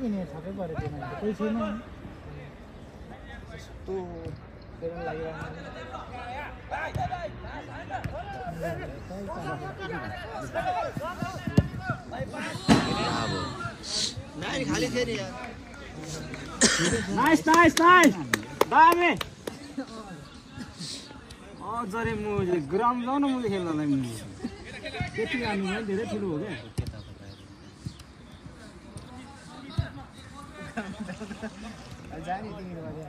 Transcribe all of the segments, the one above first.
ini sampai baru dia main. Kau sini. Tu keren lagi orang. Nah, खाली थे यार. Nice. दामे. जरे मुझे ग्राउन्ड जाउँ न मुझे खेल्नलाई मुझे. त्यति आउनु है धेरै ठुलो हो के. जाने तिमीले भने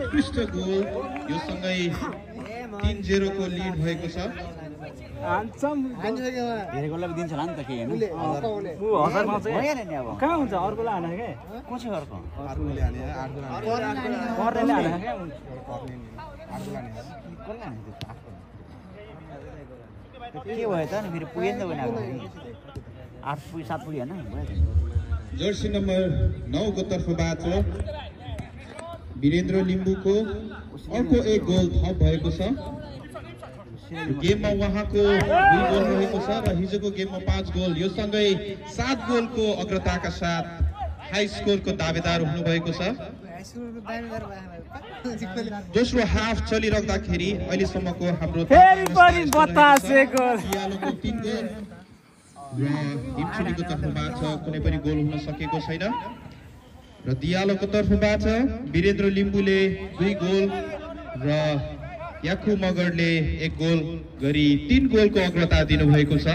उत्कृष्ट गोल यो सँगै 3-0 को लिड भएको छ धेरै गोललाई दिन्छ होला नि त के हैन उ 1000 मा चाहिँ हैन नि अब कहाँ हुन्छ अर्कोलाई हाने के को छ अर्को अर्कोले हाने 8 गोल हाने पर्नेले हाने के 8 गोल हाने कसले हाने त्यो के भयो त नि फेरि पुगेन त भने 8 पुगे 7 पुगे हैन जर्सी नम्बर 9 को तर्फबाट वीरेन्द्र लिम्बुको अर्को एक गोल थप भएको छ गेममा उहाँको 2 गोल रहेको छ र हिजोको गेममा 5 गोल यो सँगै 7 गोलको अग्रताका साथ हाई स्कोरको दावेदार हुनुभएको छ दोस्रो हाफ चलिरहँदाखेरि अहिलेसम्मको हाम्रो फेरि बतासे गोल दियालोको 3 गोल र हिमचुलीको तर्फबाट कुनै पनि गोल हुन सकेको छैन र दियालोको तर्फबाट वीरेन्द्र लिम्बुले 2 गोल र याकु मगरले 1 गोल गरी 3 गोलको अग्रता दिनुभएको छ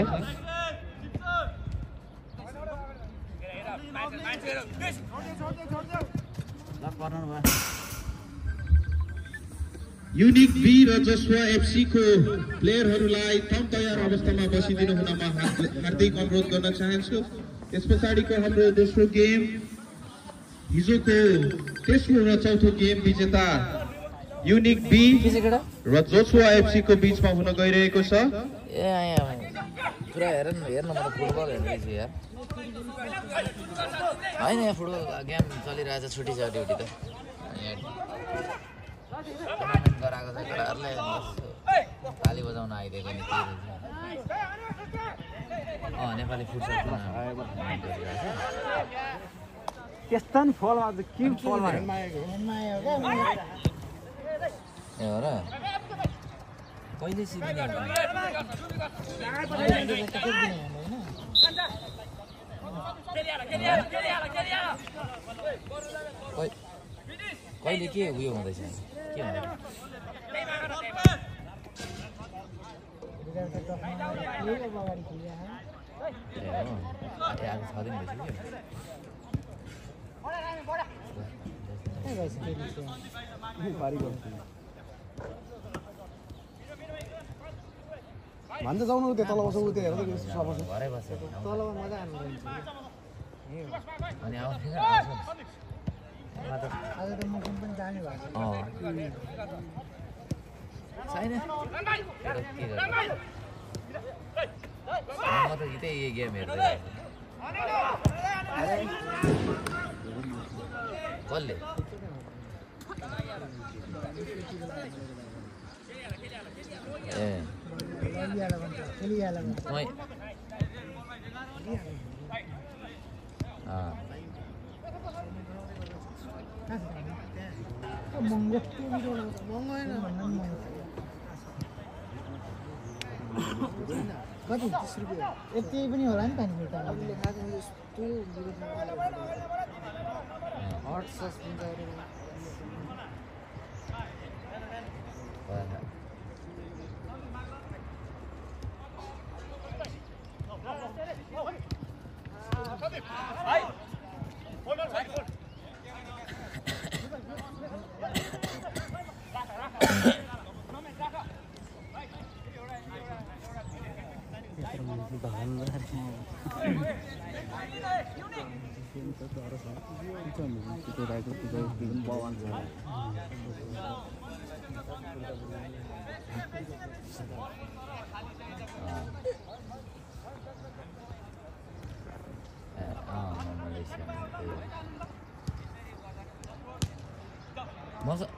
युनिक बी र जसवा एफसी को प्लेयरहरूलाई थम तयार अवस्थामा बसिदिनु हुनमा हार्दिक अनुरोध गर्न चाहन्छु त्यसपछाडिको हाम्रो दोस्रो गेम हिजोको तेस्रो र चौथो गेम विजेता युनिक बी र जोसुवा एफसी को बीचमा हुन गइरहेको छ ए यहाँ पुरा हेर्न म त फुटबल हेर्दैछु यार हैन यहाँ फुटबल गेम चलिरहेछ छुट्टी छ ड्युटी त गराएको छ केटाहरुले ताली बजाउन आइदिएको नि नेपाली फुटबल त्यस्ता नि फलमा के फलमा ए हो र कहिले सिक्ने कहिले के उयो हुँदैछ के हुन्छ भन्छ जाउनु त्यो तल बस्नु त्यो हेर त समस्या घरै बस्छ तलमा मजा आउनु अनि आउँछ आज त म पनि जाने भएको छैन के गर्नु म त यतै यो गेम हेर्दै कसले ए कति 30 रुपैयाँ यति पनि होला नि पानी फिल्टर हामीले खाएको यस्तो हट सस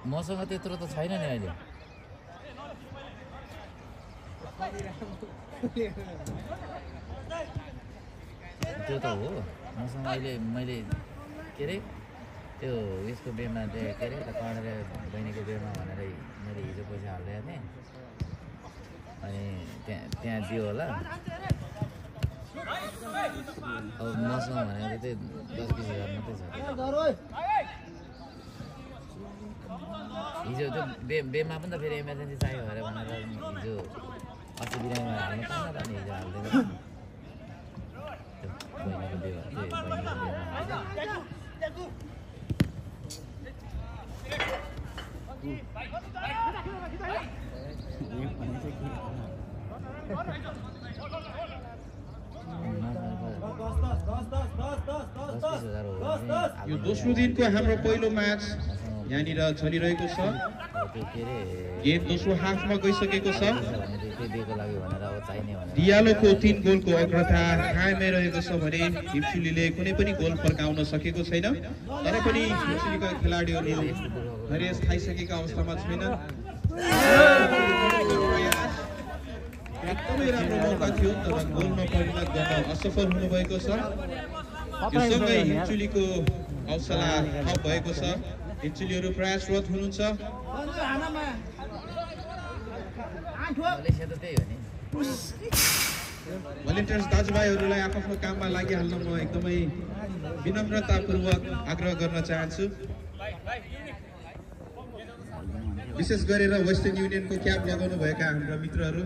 मसँग त्यत्रो त छैन नि अहिले त्यो त हो मसँग अहिले मैले के अरे त्यो यसको बेमा के अरे कडेर बहिनीको बेमा भनेर मैले हिजो पैसा हालिदिएको थिएँ अनि त्यहाँ दियो होला अब मसँग भनेको त्यही 10-20 हजार मात्रै छ हिजो त्यो बेमा पनि त फेरि इमर्जेन्सी चाहियो अरे भनेर हिजो अस्ति बिरामीमा हाल्नु पाएन त अनि हिजो हालिदिनु बहिनीको बेमा त्यही बहिनीको यो दोस्रो दिनको हाम्रो पहिलो म्याच यहाँनिर चलिरहेको छ गेम दोस्रो हाफमा गइसकेको छ डियालोको 3 गोलको अग्रता कायमै रहेको छ भने हिमचुलीले कुनै पनि गोल फर्काउन सकेको छैन तर पनि हिमचुलीका खेलाडीहरू हरेस खाइसकेका अवस्थामा छैन एकदमै राम्रो मौका थियो तर गोलमा परिणत गर्न असफल हुनुभएको छ यो सँगै हिमचुलीको हौसला थप भएको छ हिमचुलीहरू प्रयासरत हुनुहुन्छ भलिन्टियर्स दाजुभाइहरूलाई आफ्नो काममा लागिहाल्न म एकदमै विनम्रतापूर्वक आग्रह गर्न चाहन्छु विशेष गरेर वेस्टर्न युनियनको क्याप लगाउनु भएका हाम्रा मित्रहरू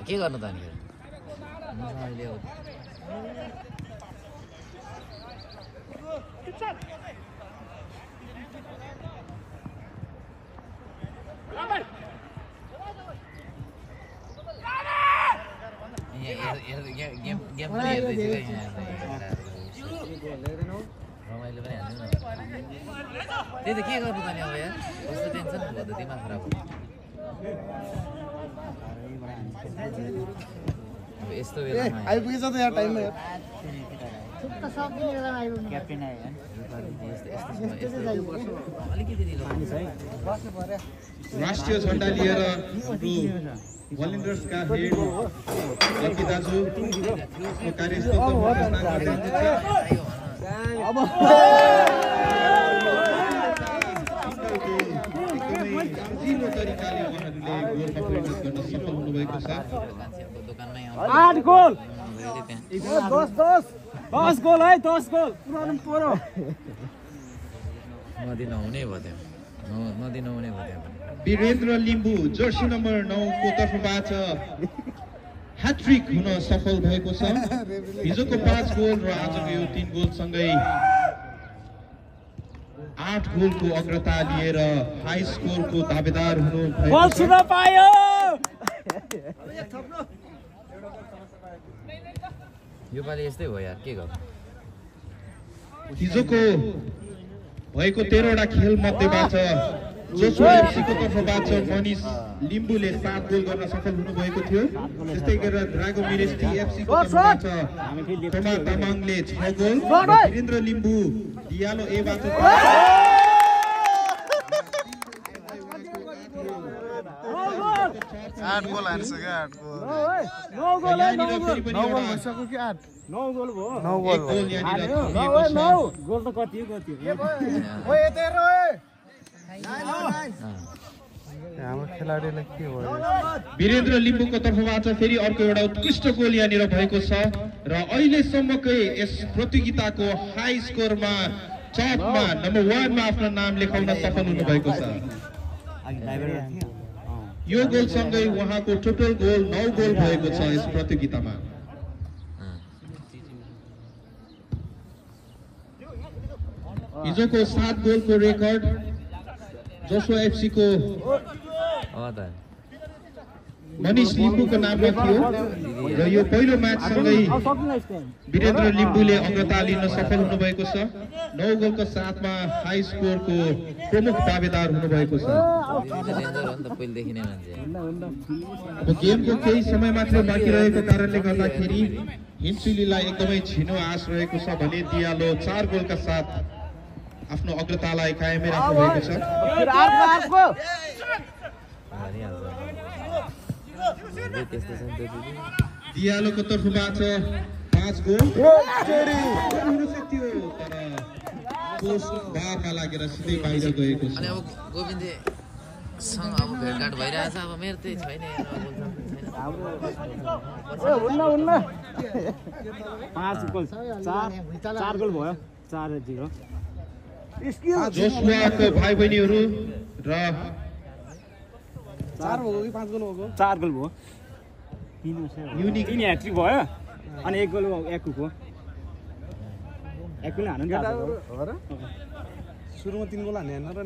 के गर्नु त अनि गेम पनि हेर्दैछु रमाइलो पनि हाल्नु त्यही त के गर्नु त नि अब यार कस्तो टेन्सन भयो त दिमाग खराब भयो अब यस्तो बेलामा आइपुगेछ त यहाँ टाइममा अलिकति ढिलो राष्ट्रिय झण्डा लिएर हाम्रो भलिन्टियर्सका हेड लकी दाजु कार्यस्थलमा तरिकाले उहाँहरूले गोलमा परिणत गर्न सफल हुनुभएको छ 8 गोल 10 गोल है 10 गोल पुरानो पर्यो नदिनुहुने भयो त्यो नदिनुहुने भयो त्यहाँ पनि वीरेन्द्र लिम्बू जर्सी नम्बर 9 को तर्फबाट ह्याट्रिक हुन सफल भएको छ हिजोको 5 गोल र आजको यो 3 गोल सँगै 8 गोलको अग्रता लिएर हाई स्कोरको दावेदार हुनु बल छुन पायो यो पालि यस्तै भयो यार के गर्नु हिजोको भएको 13 वटा खेल मध्येबाट जोसुवा एफसीको तर्फबाट मनिष लिम्बुले 7 गोल गर्न सफल हुनुभएको थियो त्यस्तै गरेर ड्रागोमिरेस टी एफसीको तर्फबाट तोमा तामाङले 6 गोल वीरेन्द्र लिम्बु दियालो एबाट 8 गोल हान्छ के 8 गोल 9 गोल 9 गोल भइसक्यो कि 8 9 गोल भयो 9 गोल गोल त कति ओए तेरो हाम्रो खेलाडीलाई के भयो वीरेन्द्र लिम्बुको तर्फबाट फेरि अर्को एउटा उत्कृष्ट गोल यहाँनिर भएको छ र अहिलेसम्मकै यस प्रतियोगिताको हाई स्कोरमा टपमा नम्बर 1 मा आफ्नो नाम लेखाउन सफल हुनुभएको छ यो गोलसँगै उहाँको टोटल गोल 9 गोल भएको छ यस प्रतियोगितामा हिजोको 7 गोलको रेकर्ड जोसुवा एफसी को मनिष लिम्बुको नाममा थियो र यो पहिलो म्याच सँगै वीरेन्द्र लिम्बुले अग्रता लिन सफल हुनुभएको छ 9 गोलको साथमा हाई स्कोरको प्रमुख दावेदार हुनुभएको छ अब गेमको केही समय मात्र बाँकी रहेको कारणले गर्दाखेरि हिन्सुलीलाई एकदमै छिनो आश रहेको छ भने दियालो 4 गोलका साथ आफ्नो अग्रतालाई कायमै राख्नु भएको छ दियालोको तर्फबाट 5 गोल हुन सक्थ्यो तर पोस्ट बारमा लागेर सिधै बाहिर गएको छ अनि अब गोविन्दे सँग अब भेटघाट भइरहेछ अब मेरो त्यही छैन हुन्न 5 गोल 4 गोल भयो 4-0 जोसुवाको भाइ बहिनीहरू र 4 हो कि 5 गोल हो 4 गोल भयो युनिक 3 ह्याट्रिक भयो अनि 1 गोल एकुको एकुले हान्न हो र सुरुमा 3 गोल हाने हैन र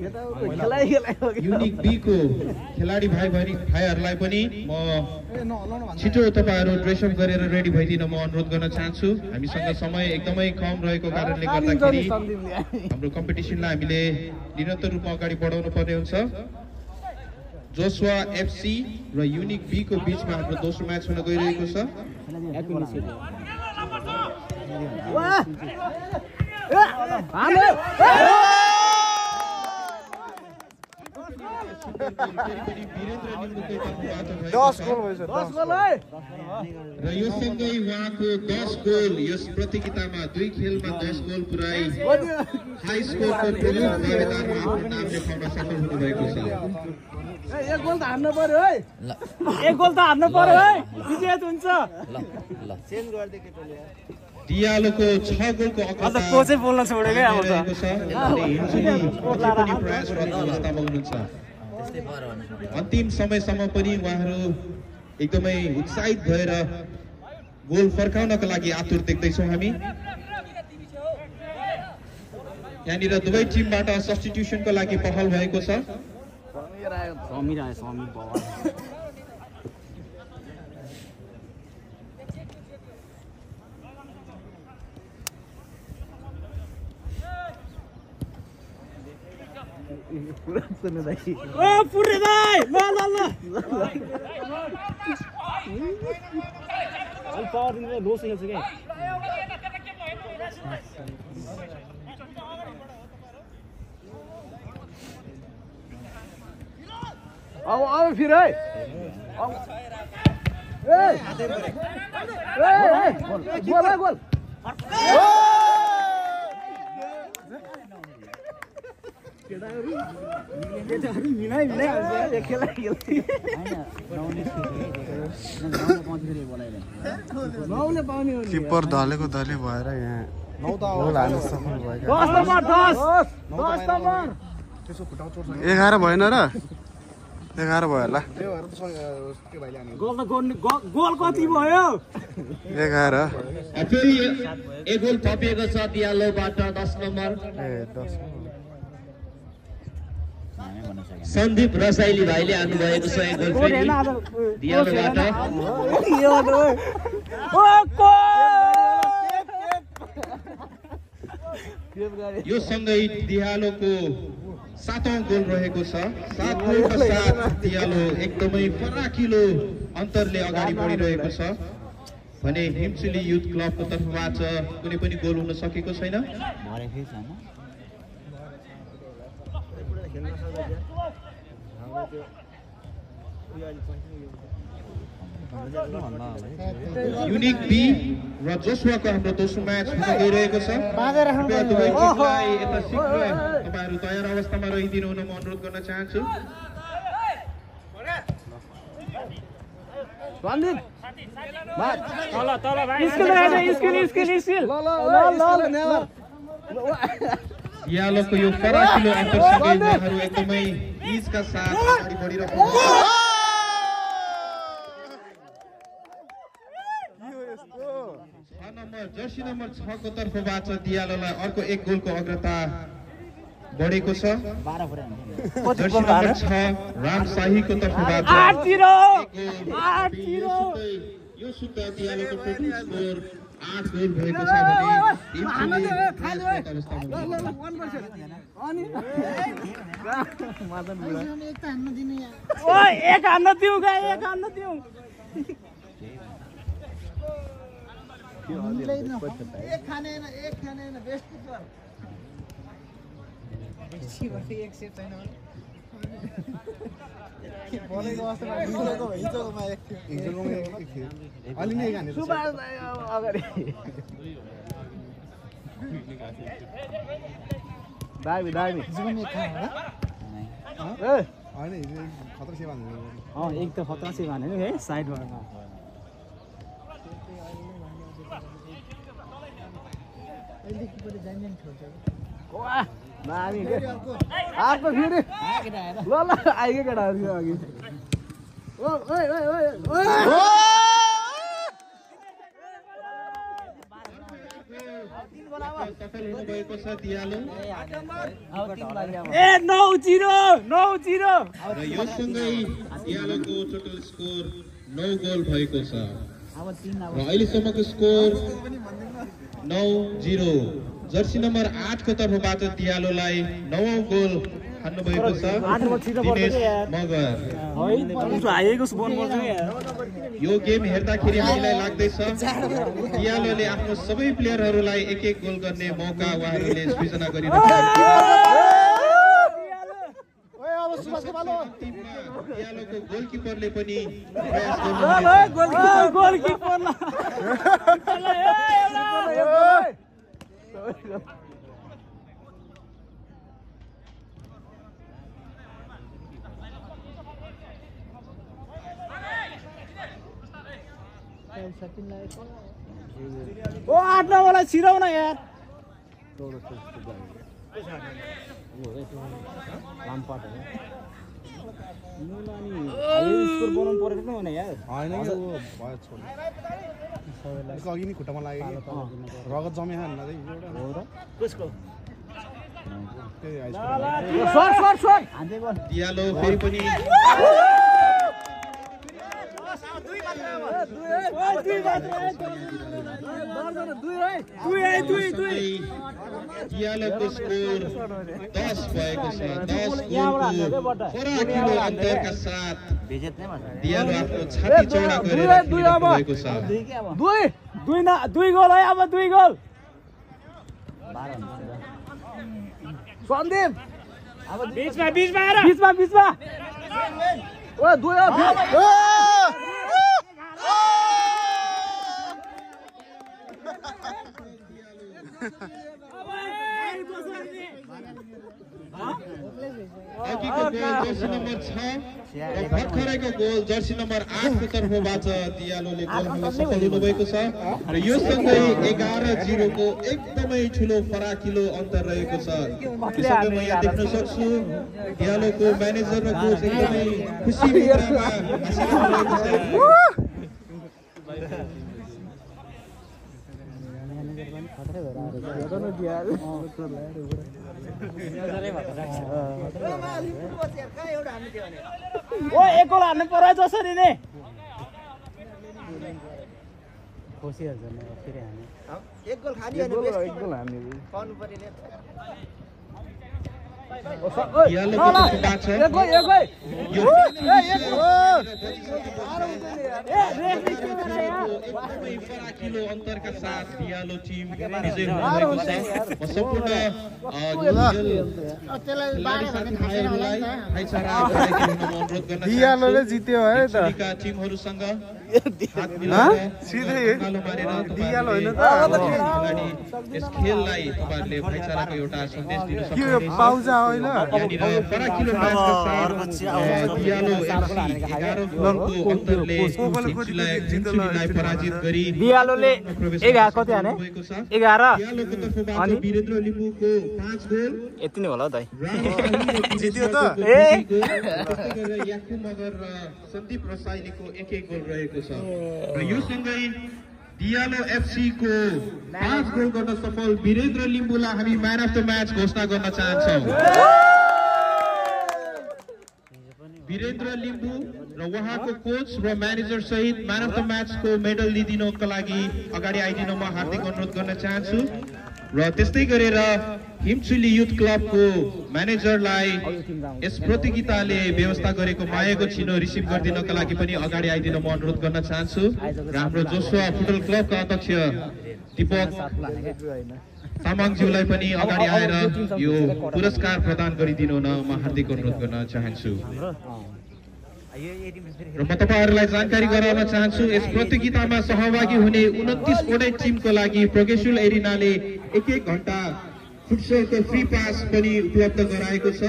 युनिक बी को खेलाडी भाइहरूलाई पनि म छिटो तपाईहरु ड्रेस अप गरेर रेडी भइदिन म अनुरोध गर्न चाहन्छु हामीसँग समय एकदमै कम रहेको कारणले गर्दाखेरि हाम्रो कम्पिटिसनलाई हामीले निरन्तर रूपमा अगाडि बढाउनु पर्ने हुन्छ जोसुवा एफसी र युनिक बी को बीचमा हाम्रो दोस्रो म्याच हुन गइरहेको छ र यो सँगै उहाँको 10 गोल यस प्रतियोगितामा 2 खेलमा 10 गोल पुर्याई हाई स्कोरको प्रमुख दावेदारमा आफ्नो नाम लेखाउन सफल हुनुभएको छ 1 गोल त हान्नु पर्यो है 1 गोल त हान्नु पर्यो है विजय हुन्छ ल चेन्ज गर्दै केटोले दियालोको 6 गोलको अग्रता कोचै बोल्न छोड्यो के अब त अन्तिम समयसम्म पनि उहाँहरू एकदमै उत्साहित भएर गोल फर्काउनका लागि आतुर देख्दैछौँ हामी यहाँनिर दुवै टिमबाट सब्स्टिट्युसनको लागि पहल भएको छ समीर आयो समीर बाबा पुरे दाइ ल अलि पावर दिनु लो खेल्छ के अब फिर है गोल गोल किपर धलेको धले भएर यहाँ गोल हाल्न सफल भयो 11 भएन र 11 भयो होला गोल कति भयो 11 फेरि एक गोल थपिएको छ दियालोबाट 10 नम्बर हामी भन्न सकेन सन्दीप रसाइली भाइले आउनुभएको छ एक गोल फेरि दियालोबाट यो सँगै दियालोको 7औं गोल रहेको छ। 7 गोलका साथ दियालो एकदमै फराकिलो अन्तरले अगाडि बढिरहेको छ भने हिमचुली युथ क्लबको तर्फबाट कुनै पनि गोल हुन सकेको छैन। भरेकै छैन युनिक बी र जोसुवाको हाम्रो दोस्रो म्याच हुन गइरहेको छ। कृपया दुवै टिमलाई यता शीघ्र तपाईहरु तयार अवस्थामा रहिदिनु हुन म अनुरोध गर्न चाहन्छु। दियालोको यो फराकिलो अन्तरसँगै उहाँहरू एकदमै इजका साथ अगाडि बढिरहेको जर्सी नम्बर 6 को तर्फबाट दियालोलाई अर्को एक गोलको अग्रता बढेको छ। जर्सी नम्बर 6 राम शाहीको तर्फबाट 8-0 यो सुत्ता दियालोको टोटल स्कोर 8 गोल भएको छ भने टिमले एक हान्न दिउँ एक खाने बेस्ट एक सेट छैन बोलेको अवस्थामा हिजोकोमा एक थियो अलि नै खाने सुबास अगाडि दामी जीवन एक खाने होला हैन हिजो खतरा से भन्नु एक त खतरा से भने नि है साइडबाट अहिले के परे जान्दैन छोड्छ वाह दामी के अर्को फेरि ल आइगे केटाहरु अघि ओइ सफल हुनुभएको छ दियालो। 9-0 र यो सँगै दियालोको टोटल स्कोर 9 गोल भएको छ र अहिलेसम्मको स्कोर 9-0। जर्सी नम्बर 8 को तर्फबाट दियालोलाई 9औं गोल हान्नुभएको छ दिनेश मगर। यो गेम हेर्दाखेरि हामीलाई लाग्दैछ दियालोले आफ्नो सबै प्लेयरहरूलाई एक गोल गर्ने मौका उहाँहरूले सृजना गरिरहेका छन्। दियालोको गोलकिपरले पनि प्रयास ओ 8 नम्बरलाई छिराउ न यार लामपाट हो नुलानी स्कोर बनाउनु पर्यो त हैन यार हैन यो भयो छोड सबैलाई अघि नि खुट्टामा लाग्यो रगत जमे खान नदै एउटा हो र कसको त्यही आइस शट हान्दै गयो दियालो फेरि पनि दियालोको स्कोर 10 भएको छ। 10 गोलको फराकिलो अन्तरका साथ दियालो आफ्नो छाती चौडा गरेर खेलिरहेको छ। 2 गोल है अब 2 गोल सन्दीप अब बीचमा ओ 2 अघिको गोल जर्सी नम्बर 6 र भर्खरैको गोल जर्सी नम्बर 8 को तर्फबाट दियालोले गोल हान्न सफल हुनुभएको छ र यो सँगै 11-0 को एकदमै ठुलो फराकिलो अन्तर रहेको छ। त्यसैले म यहाँ देख्न सक्छु दियालोको म्यानेजर र कोच एकदमै खुसी मुद्रामा हाँसिरहेको छ। ओ एक गोल हान्नु पर्यो जसरी नै खोसिहाल्छ नि फेरि हाने एक गोल खाली अनि एक गोल हान्ने पाउनु पर्यो नि अन्तरका साथ दियालो टिम विजय हुनुभएको छ। सम्पूर्ण दियालोले जित्यो है त टिमहरूसँग सिधै दियालो होइन त यस खेललाई तपाईहरुले भाइचाराको एउटा सन्देश दिन सक्नुहुन्छ। के पाउजा होइन यहाँनिर फराकिलो म्याचका साथ दियालो एफसी 11 गोलको अन्तरले जिन्चुलीलाई पराजित गरी दियालोले 11 कति हाने 11 दियालोको तर्फबाट वीरेन्द्र लिम्बुको 5 गोल यति नै होला दाइ जित्यो त त्यस्तै गरेर याकु मगर र सन्दीप रसाइलीको 1-1 गोल रहेको छ र यो सँगै दियालो एफसी को 5 गोल गर्न सफल वीरेन्द्र लिम्बुलाई हामी म्यान अफ द म्याच घोषणा गर्न चाहन्छौं। वीरेन्द्र लिम्बु र उहाँको कोच र म्यानेजर सहित म्यान अफ द म्याच को मेडल लिदिनको लागि अगाडि आइदिन म हार्दिक अनुरोध गर्न चाहन्छु र त्यस्तै गरेर हिमचुली युथ क्लबको म्यानेजरलाई यस प्रतियोगिताले व्यवस्था गरेको मायाको छिनो रिसिभ गरिदिनका लागि पनि अगाडि आइदिन म अनुरोध गर्न चाहन्छु र हाम्रो जोसुवा फुटबल क्लबका अध्यक्ष दीपक तामाङज्यूलाई पनि अगाडि आएर यो पुरस्कार प्रदान गरिदिनु हुन म हार्दिक अनुरोध गर्न चाहन्छु। र म तपाईहरुलाई जानकारी गराउन चाहन्छु यस प्रतियोगितामा सहभागी हुने 29 वटै टिमको लागि प्रोग्रेसिभ एरिनाले 1-1 घण्टा फुटसलको फ्री पास पनि उपलब्ध गराएको छ।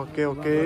Okay okay